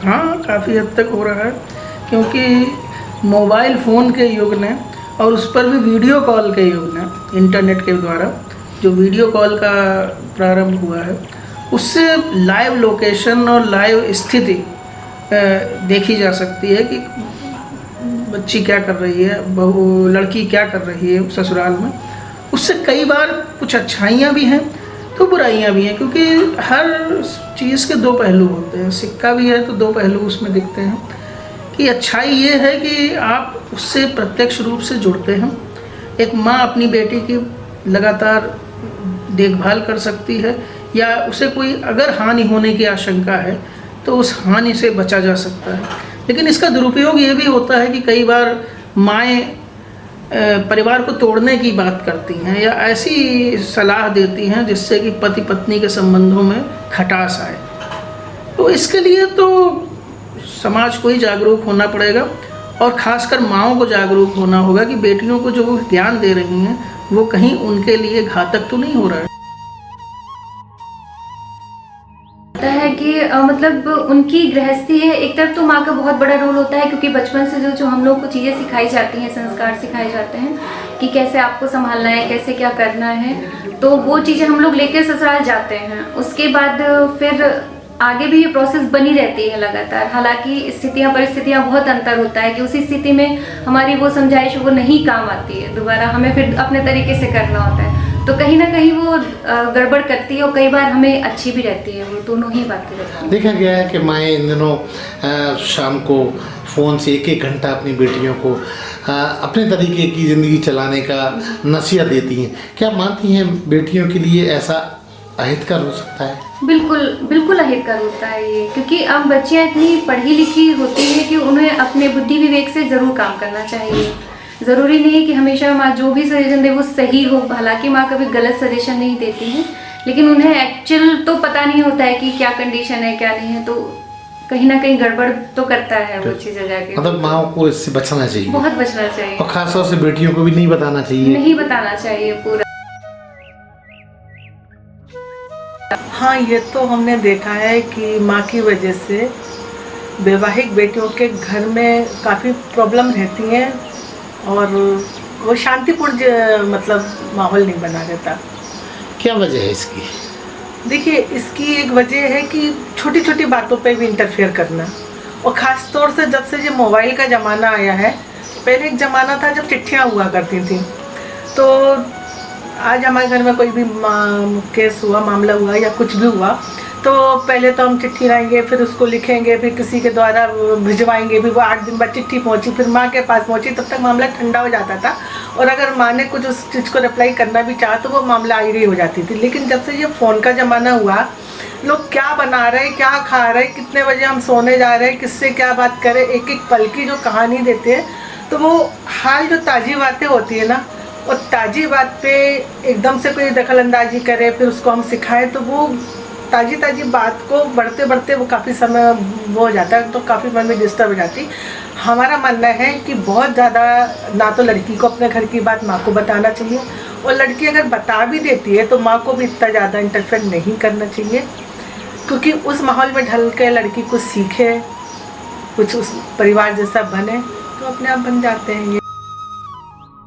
हाँ, काफ़ी हद तक हो रहा है, क्योंकि मोबाइल फ़ोन के युग ने और उस पर भी वीडियो कॉल के युग ने, इंटरनेट के द्वारा जो वीडियो कॉल का प्रारंभ हुआ है, उससे लाइव लोकेशन और लाइव स्थिति देखी जा सकती है कि बच्ची क्या कर रही है, बहू लड़की क्या कर रही है ससुराल में। उससे कई बार कुछ अच्छाइयाँ भी हैं तो बुराइयाँ भी हैं, क्योंकि हर चीज़ के दो पहलू होते हैं। सिक्का भी है तो दो पहलू उसमें दिखते हैं कि अच्छाई ये है कि आप उससे प्रत्यक्ष रूप से जुड़ते हैं। एक माँ अपनी बेटी की लगातार देखभाल कर सकती है, या उसे कोई अगर हानि होने की आशंका है तो उस हानि से बचा जा सकता है। लेकिन इसका दुरुपयोग ये भी होता है कि कई बार माएँ परिवार को तोड़ने की बात करती हैं या ऐसी सलाह देती हैं जिससे कि पति पत्नी के संबंधों में खटास आए। तो इसके लिए तो समाज को ही जागरूक होना पड़ेगा, और ख़ासकर माँओं को जागरूक होना होगा कि बेटियों को जो वो ज्ञान दे रही हैं वो कहीं उनके लिए घातक तो नहीं हो रहा है। है कि मतलब उनकी गृहस्थी है। एक तरफ तो माँ का बहुत बड़ा रोल होता है, क्योंकि बचपन से जो हम लोग को चीज़ें सिखाई जाती हैं, संस्कार सिखाए जाते हैं कि कैसे आपको संभालना है, कैसे क्या करना है, तो वो चीज़ें हम लोग लेकर ससुराल जाते हैं। उसके बाद फिर आगे भी ये प्रोसेस बनी रहती है लगातार। हालांकि स्थितियाँ परिस्थितियाँ बहुत अंतर होता है कि उसी स्थिति में हमारी वो समझाइश वो नहीं काम आती है, दोबारा हमें फिर अपने तरीके से करना होता है। तो कहीं ना कहीं वो गड़बड़ करती है, और कई बार हमें अच्छी भी रहती है। वो दोनों ही बातें रहती हैं। देखा गया है कि माएँ इन दिनों शाम को फ़ोन से एक घंटा अपनी बेटियों को अपने तरीके की ज़िंदगी चलाने का नसीहत देती हैं। क्या मानती हैं बेटियों के लिए ऐसा अहितकर हो सकता है? बिल्कुल बिल्कुल अहितकर होता है ये, क्योंकि अब बच्चियाँ इतनी पढ़ी लिखी होती हैं कि उन्हें अपने बुद्धि विवेक से ज़रूर काम करना चाहिए। ज़रूरी नहीं है कि हमेशा माँ जो भी सजेशन दे वो सही हो। हालांकि माँ कभी गलत सजेशन नहीं देती है, लेकिन उन्हें एक्चुअल तो पता नहीं होता है कि क्या कंडीशन है क्या नहीं है, तो कहीं ना कहीं गड़बड़ तो करता है वो चीज़ें जाके। मतलब माँओं को इससे बचना चाहिए, बहुत बचना चाहिए, और खासतौर से बेटियों को भी नहीं बताना चाहिए। नहीं बताना चाहिए पूरा। हाँ, ये तो हमने देखा है कि माँ की वजह से वैवाहिक बेटियों के घर में काफ़ी प्रॉब्लम रहती हैं, और वो शांतिपूर्ण मतलब माहौल नहीं बना रहता। क्या वजह है इसकी? देखिए, इसकी एक वजह है कि छोटी छोटी बातों पे भी इंटरफेयर करना, और ख़ास तौर से जब से ये मोबाइल का ज़माना आया है। पहले एक ज़माना था जब चिट्ठियाँ हुआ करती थी, तो आज हमारे घर में कोई भी केस हुआ, मामला हुआ या कुछ भी हुआ, तो पहले तो हम चिट्ठी लाएंगे, फिर उसको लिखेंगे, फिर किसी के द्वारा भिजवाएंगे, फिर वो 8 दिन बाद चिट्ठी पहुंची, फिर माँ के पास पहुंची, तब तक मामला ठंडा हो जाता था। और अगर माँ ने कुछ उस चीज़ को रिप्लाई करना भी चाहा तो वो मामला आगे हो जाती थी। लेकिन जब से ये फ़ोन का ज़माना हुआ, लोग क्या बना रहे हैं, क्या खा रहे हैं, कितने बजे हम सोने जा रहे हैं, किससे क्या बात करें, एक एक पल की जो कहानी देते हैं, तो वो हाल जो ताज़ी बातें होती है ना, और ताज़ी बात पे एकदम से कोई दखल अंदाजी करे, फिर उसको हम सिखाएं, तो वो ताज़ी बात को बढ़ते बढ़ते वो काफ़ी समय वो हो जाता है, तो काफ़ी मन में डिस्टर्ब हो जाती। हमारा मानना है कि बहुत ज़्यादा ना तो लड़की को अपने घर की बात माँ को बताना चाहिए, और लड़की अगर बता भी देती है तो माँ को भी इतना ज़्यादा इंटरफेयर नहीं करना चाहिए, क्योंकि उस माहौल में ढल के लड़की कुछ सीखे, कुछ उस परिवार जैसा बने, तो अपने आप बन जाते हैं ये।